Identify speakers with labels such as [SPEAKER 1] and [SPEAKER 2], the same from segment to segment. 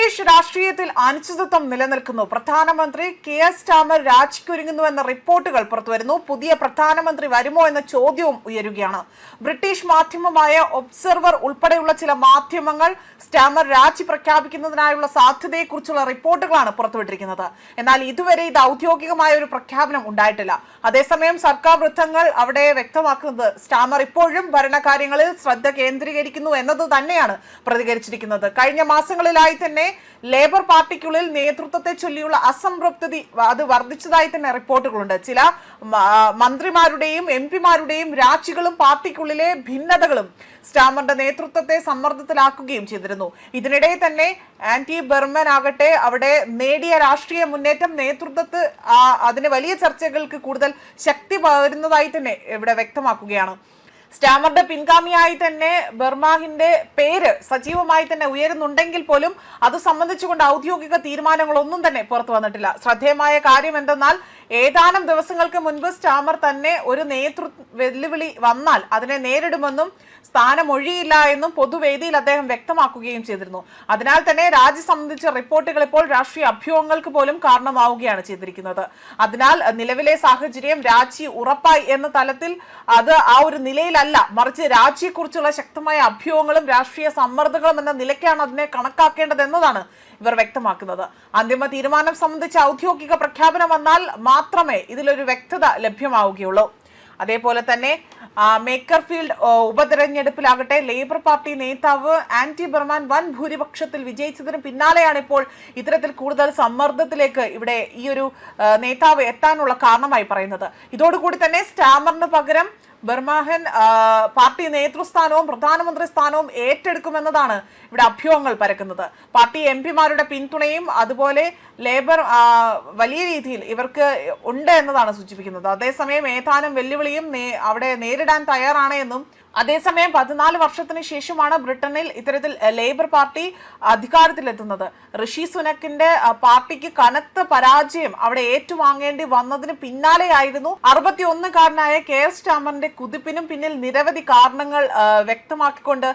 [SPEAKER 1] British രാഷ്ട്രീയത്തിൽ അനിശ്ചിതത്വം നിലനിൽക്കുന്നു. പ്രധാനമന്ത്രി കെയർ സ്റ്റാമർ രാജിക്കൊരുങ്ങുന്നുവെന്ന റിപ്പോർട്ടുകൾ പുറത്തുവരുന്നു. പുതിയ പ്രധാനമന്ത്രി വരുമോ എന്ന ചോദ്യവും ഉയരുകയാണ്. ബ്രിട്ടീഷ് മാധ്യമമായ ഒബ്സർവർ ഉൾപ്പെടെയുള്ള ചില മാധ്യമങ്ങൾ സ്റ്റാമർ രാജി പ്രഖ്യാപിക്കുന്നതിനായുള്ള സാധ്യതയെക്കുറിച്ചുള്ള റിപ്പോർട്ടുകളാണ് പുറത്തുവിട്ടിരിക്കുന്നത്. എന്നാൽ ഇതുവരെ ഇത് ഔദ്യോഗികമായ ഒരു പ്രഖ്യാപനം ഉണ്ടായിട്ടില്ല. അതേസമയം സർക്കാർ വൃത്തങ്ങൾ അവിടെ വ്യക്തമാക്കുന്നത് സ്റ്റാമർ ഇപ്പോഴും ഭരണകാര്യങ്ങളിൽ ശ്രദ്ധ കേന്ദ്രീകരിക്കുന്നു എന്നത് തന്നെയാണ് പ്രതികരിച്ചിരിക്കുന്നത്. കഴിഞ്ഞ മാസങ്ങളിലായി തന്നെ ലേബർ പാർട്ടിക്കുള്ളിൽ നേതൃത്വത്തെ ചൊല്ലിയുള്ള അസംതൃപ്തി അത് വർദ്ധിച്ചതായി തന്നെ റിപ്പോർട്ടുകളുണ്ട്. ചില മന്ത്രിമാരുടെയും എംപിമാരുടെയും രാജികളും പാർട്ടിക്കുള്ളിലെ ഭിന്നതകളും സ്റ്റാമറിന്റെ നേതൃത്വത്തെ സമ്മർദ്ദത്തിലാക്കുകയും ചെയ്തിരുന്നു. ഇതിനിടെ തന്നെ ആന്റി ബർമൻ ആകട്ടെ അവിടെ നേടിയ രാഷ്ട്രീയ മുന്നേറ്റം നേതൃത്വത്തെ അതിന് വലിയ ചർച്ചകൾക്ക് കൂടുതൽ ശക്തി പകരുന്നതായി തന്നെ ഇവിടെ വ്യക്തമാക്കുകയാണ്. സ്റ്റാമറുടെ പിൻഗാമിയായി തന്നെ ബർമാഹിന്റെ പേര് സജീവമായി തന്നെ ഉയരുന്നുണ്ടെങ്കിൽ പോലും അത് സംബന്ധിച്ചുകൊണ്ട് ഔദ്യോഗിക തീരുമാനങ്ങളൊന്നും തന്നെ പുറത്തു വന്നിട്ടില്ല. ശ്രദ്ധേയമായ കാര്യം എന്തെന്നാൽ ഏതാനും ദിവസങ്ങൾക്ക് മുൻപ് സ്റ്റാമർ തന്നെ ഒരു വെല്ലുവിളി വന്നാൽ അതിനെ നേരിടുമെന്നും സ്ഥാനമൊഴിയില്ല എന്നും പൊതുവേദിയിൽ അദ്ദേഹം വ്യക്തമാക്കുകയും ചെയ്തിരുന്നു. അതിനാൽ തന്നെ രാജി സംബന്ധിച്ച റിപ്പോർട്ടുകൾ ഇപ്പോൾ രാഷ്ട്രീയ അഭ്യൂഹങ്ങൾക്ക് പോലും കാരണമാവുകയാണ് ചെയ്തിരിക്കുന്നത്. അതിനാൽ നിലവിലെ സാഹചര്യം രാജി ഉറപ്പായി എന്ന തലത്തിൽ അത് ആ ഒരു നിലയിലല്ല, മറിച്ച് രാജിയെക്കുറിച്ചുള്ള ശക്തമായ അഭ്യൂഹങ്ങളും രാഷ്ട്രീയ സമ്മർദ്ദങ്ങളും എന്ന നിലയ്ക്കാണ് അതിനെ കണക്കാക്കേണ്ടത് എന്നതാണ് ഇവർ വ്യക്തമാക്കുന്നത്. അന്തിമ തീരുമാനം സംബന്ധിച്ച ഔദ്യോഗിക പ്രഖ്യാപനം വന്നാൽ മാത്രമേ ഇതിലൊരു വ്യക്തത ലഭ്യമാവുകയുള്ളൂ. അതേപോലെ തന്നെ മേക്കർഫീൽഡ് ഉപതെരഞ്ഞെടുപ്പിലാകട്ടെ ലേബർ പാർട്ടി നേതാവ് ആന്റി ബർമാൻ വൻ ഭൂരിപക്ഷത്തിൽ വിജയിച്ചതിന് പിന്നാലെയാണ് ഇപ്പോൾ ഇത്തരത്തിൽ കൂടുതൽ സമ്മർദ്ദത്തിലേക്ക് ഇവിടെ ഈ ഒരു നേതാവ് എത്താനുള്ള കാരണമായി പറയുന്നത്. ഇതോടുകൂടി തന്നെ സ്റ്റാമറിന് പകരം ബർമാഹൻ പാർട്ടി നേതൃസ്ഥാനവും പ്രധാനമന്ത്രി സ്ഥാനവും ഏറ്റെടുക്കുമെന്നതാണ് ഇവിടെ അഭ്യൂഹങ്ങൾ പരക്കുന്നത്. പാർട്ടി എംപിമാരുടെ പിന്തുണയും അതുപോലെ ലേബർ വലിയ രീതിയിൽ ഇവർക്ക് ഉണ്ട് എന്നതാണ് സൂചിപ്പിക്കുന്നത്. അതേസമയം ഏതാനും വെല്ലുവിളിയും അവിടെ നേരിടാൻ തയ്യാറാണ് എന്നും അതേസമയം 14 വർഷത്തിന് ശേഷമാണ് ബ്രിട്ടനിൽ ഇത്തരത്തിൽ ലേബർ പാർട്ടി അധികാരത്തിലെത്തുന്നത്. ഋഷി സുനക്കിന്റെ പാർട്ടിക്ക് കനത്ത പരാജയം അവിടെ ഏറ്റുവാങ്ങേണ്ടി വന്നതിന് പിന്നാലെയായിരുന്നു 61-കാരനായ കെയർ സ്റ്റാമറിന്റെ കുതിപ്പിനും പിന്നിൽ നിരവധി കാരണങ്ങൾ വ്യക്തമാക്കിക്കൊണ്ട്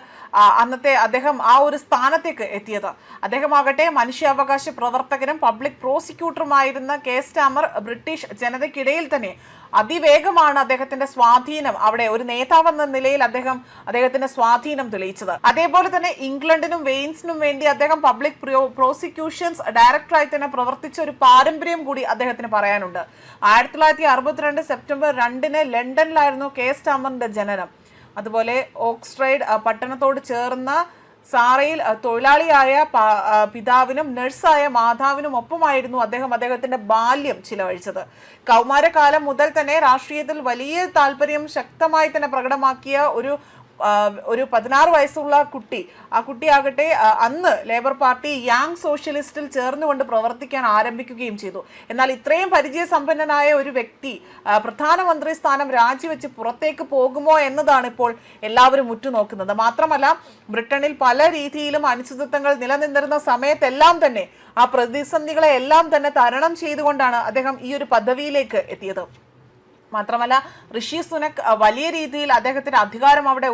[SPEAKER 1] അന്നത്തെ അദ്ദേഹം ആ ഒരു സ്ഥാനത്തേക്ക് എത്തിയത്. അദ്ദേഹമാകട്ടെ മനുഷ്യാവകാശ പ്രവർത്തകനും പബ്ലിക് പ്രോസിക്യൂട്ടറുമായിരുന്ന കെയർ സ്റ്റാമർ ബ്രിട്ടീഷ് ജനതയ്ക്കിടയിൽ തന്നെ അതിവേഗമാണ് അദ്ദേഹത്തിന്റെ സ്വാധീനം അവിടെ ഒരു നേതാവ് എന്ന നിലയിൽ അദ്ദേഹത്തിന്റെ സ്വാധീനം തെളിയിച്ചത്. അതേപോലെ തന്നെ ഇംഗ്ലണ്ടിനും വെയിൻസിനും വേണ്ടി അദ്ദേഹം പബ്ലിക് പ്രോസിക്യൂഷൻസ് ഡയറക്ടറായി തന്നെ പ്രവർത്തിച്ച ഒരു പാരമ്പര്യം കൂടി അദ്ദേഹത്തിന് പറയാനുണ്ട്. 1962 സെപ്റ്റംബർ 2 ലണ്ടനിലായിരുന്നു കെയർ സ്റ്റാമറിന്റെ ജനനം. അതുപോലെ ഓക്സ്ഫോർഡ് പട്ടണത്തോട് ചേർന്ന സാറയിൽ തൊഴിലാളിയായ പിതാവിനും നഴ്സായ മാതാവിനും ഒപ്പമായിരുന്നു അദ്ദേഹത്തിന്റെ ബാല്യം ചിലവഴിച്ചത്. കൗമാരകാലം മുതൽ തന്നെ രാഷ്ട്രീയത്തിൽ വലിയ താല്പര്യം ശക്തമായി തന്നെ പ്രകടമാക്കിയ ഒരു 16 വയസ്സുള്ള കുട്ടി, ആ കുട്ടിയാകട്ടെ അന്ന് ലേബർ പാർട്ടി യങ് സോഷ്യലിസ്റ്റിൽ ചേർന്നുകൊണ്ട് പ്രവർത്തിക്കാൻ ആരംഭിക്കുകയും ചെയ്തു. എന്നാൽ ഇത്രയും പരിചയസമ്പന്നനായ ഒരു വ്യക്തി പ്രധാനമന്ത്രി സ്ഥാനം രാജിവെച്ച് പുറത്തേക്ക് പോകുമോ എന്നതാണ് ഇപ്പോൾ എല്ലാവരും ഉറ്റുനോക്കുന്നത്. മാത്രമല്ല ബ്രിട്ടനിൽ പല രീതിയിലും അനിശ്ചിതത്വങ്ങൾ നിലനിന്നിരുന്ന സമയത്തെല്ലാം തന്നെ ആ പ്രതിസന്ധികളെ എല്ലാം തന്നെ തരണം ചെയ്തുകൊണ്ടാണ് അദ്ദേഹം ഈ ഒരു പദവിയിലേക്ക് എത്തിയത്. മാത്രമല്ല ഋഷി സുനക് വലിയ രീതിയിൽ അദ്ദേഹത്തിന്റെ അധികാരം അവിടെ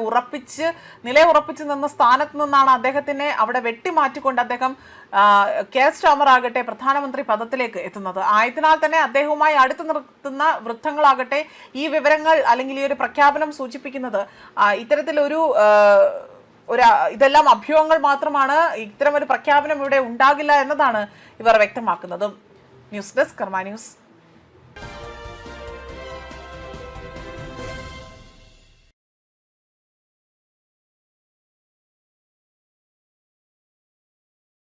[SPEAKER 1] നിലയുറപ്പിച്ച് നിന്ന സ്ഥാനത്ത് നിന്നാണ് അദ്ദേഹത്തിനെ അവിടെ വെട്ടിമാറ്റിക്കൊണ്ട് അദ്ദേഹം കെയർ സ്റ്റാമർ ആകട്ടെ പ്രധാനമന്ത്രി പദത്തിലേക്ക് എത്തുന്നത്. ആയതിനാൽ തന്നെ അദ്ദേഹവുമായി അടുത്ത് നിർത്തുന്ന വൃത്തങ്ങളാകട്ടെ ഈ വിവരങ്ങൾ അല്ലെങ്കിൽ ഈ ഒരു പ്രഖ്യാപനം സൂചിപ്പിക്കുന്നത് ഇത്തരത്തിലൊരു ഇതെല്ലാം അഭ്യൂഹങ്ങൾ മാത്രമാണ്, ഇത്തരം ഒരു പ്രഖ്യാപനം ഇവിടെ ഉണ്ടാകില്ല എന്നതാണ് ഇവർ വ്യക്തമാക്കുന്നതും. ന്യൂസ് ഡെസ്ക് കർമ്മ ന്യൂസ്.